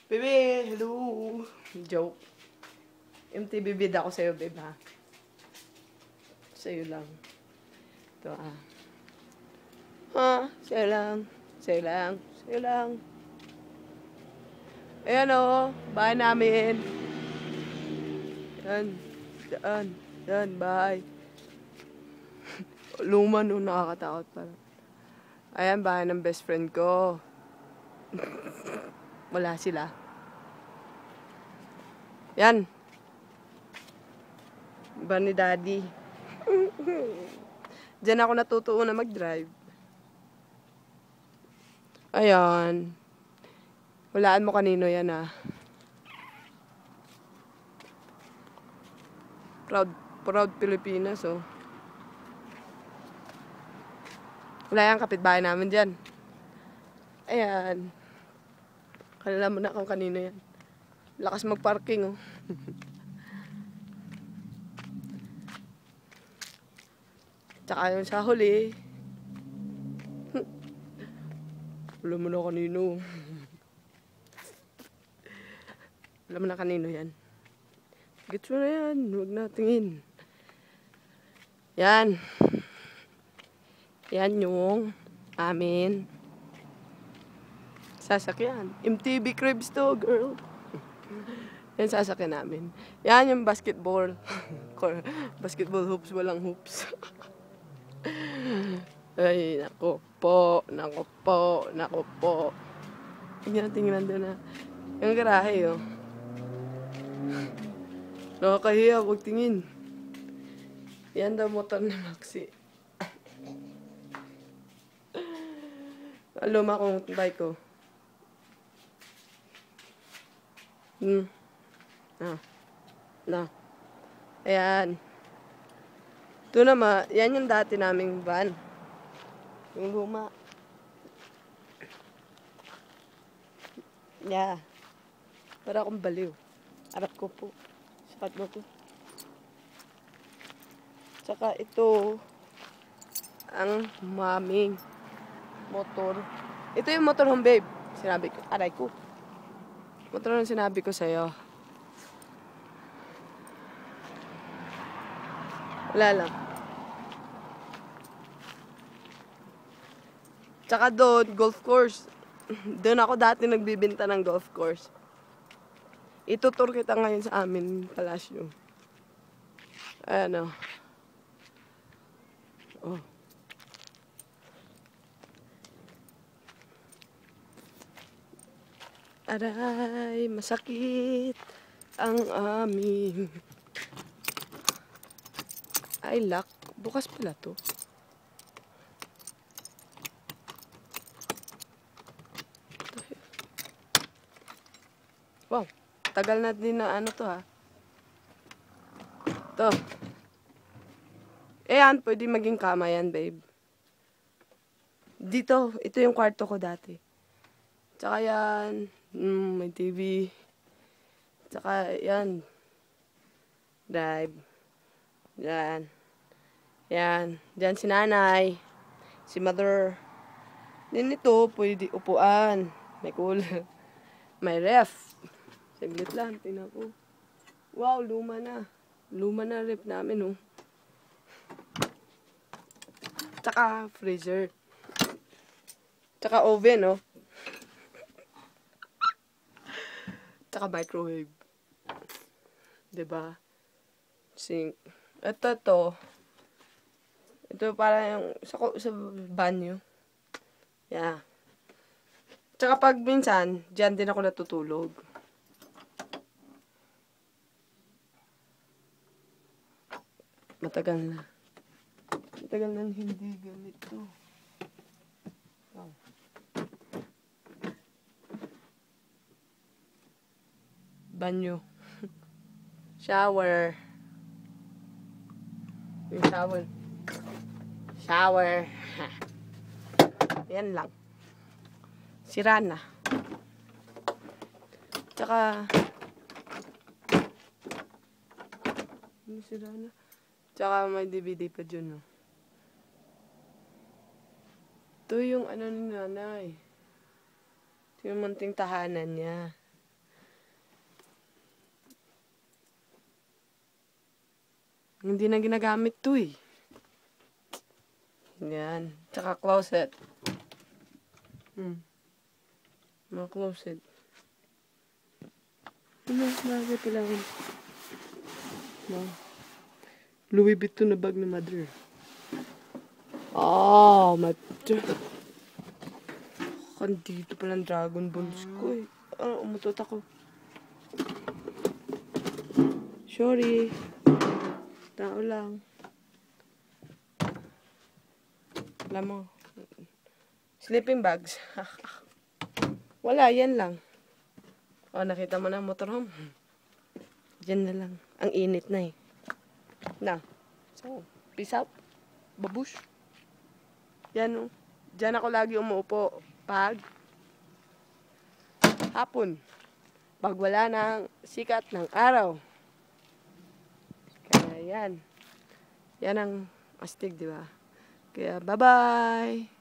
Bebe, hello. Joke. MTV bid ako sa'yo, babe, ha? Sa'yo lang. Ito, ah. Ha? Sa'yo lang. Sa'yo lang. Sa'yo lang. Ayan, o. Bahay namin. Yan. Yan. Yan, bahay. Luma, no. Nakakatakot pala. Ayan, bahay ng best friend ko. Wala sila. Yan. Ba ni Daddy. Diyan ako natutuon na mag-drive. Ayan. Walaan mo kanino yan, ah. Proud Pilipinas, oh. Wala yan, kapitbahay namin dyan. Ayan. Kalala mo na kung kanino yan. Lakas mag-parking, oh. Tsaka yung sa huli. Alam mo na kanino. Alam mo na kanino yan. Gets mo na yan. Huwag na tingin. Yan. Yan yung amin sasakyan. MTV Cribs to, girl. Yan sasakyan namin. Yan yung basketball. Basketball hoops, walang hoops. Ay, nako po, nako po, nako po. Tingnan doon na. Yung garahe, oh. Nakakahiya, huwag tingin. Yan daw motor ni Maxi. Luma kong bike ko. Na. Ayan. Ito naman, yan yung dati naming van. Yung luma. Yeah. Para akong baliw. Arap ko po. Sakat mo po. Tsaka ito, ang maming motor. Ito yung motor home, babe. Sinabi ko. Aray ko. Motor yung sinabi ko sa'yo. Wala lang. Tsaka doon, golf course. Doon ako dati nagbibinta ng golf course. Itutur kita ngayon sa amin, palasyo. Ayan, oh. Oh. Aray, masakit ang aming. Ay, lock. Bukas pala to. Wow, tagal na din na ano to, ha. To. Ayan, pwede maging kama yan, babe. Dito, ito yung kwarto ko dati. Tsaka yan, may TV. Tsaka yan, drive. Yan. Yan. Diyan si nanay. Si mother. Din ito, pwede upuan. May cooler. May ref. Saglit lang, tingnan ko. Wow, luma na. Luma na ref namin, oh. Tsaka freezer. Tsaka oven, oh. Tsaka microwave. Diba? Sink. Ito. Ito para yung sa banyo. Yeah. Tsaka pag minsan, dyan din ako natutulog. Matagal na. Matagal na hindi ganito. Oh. Banyo. Shower. Yung shower. Yan lang. Sira na. Tsaka sira na. Tsaka may DVD pa dyan, no. Ito yung ano ni nanay. Ito yung munting tahanan niya. Hindi na ginagamit to eh. Yan. Tsaka closet. Mga closet. Ano, bagay pala ako. Louis Vuitton na bag ni mother. Oh, dito palang Dragon Balls ko eh. Umutot ako. Sorry. Tao lang. Alam mo. Sleeping bags. Wala, yan lang. Nakita mo na ang motorhome. Diyan na lang. Ang init na eh. So, peace out. Babush. Yan o. Diyan ako lagi umuupo. Pag hapon. Pag wala ng sikat ng araw. Kaya yan. Yan ang astig, di ba? Kaya bye-bye!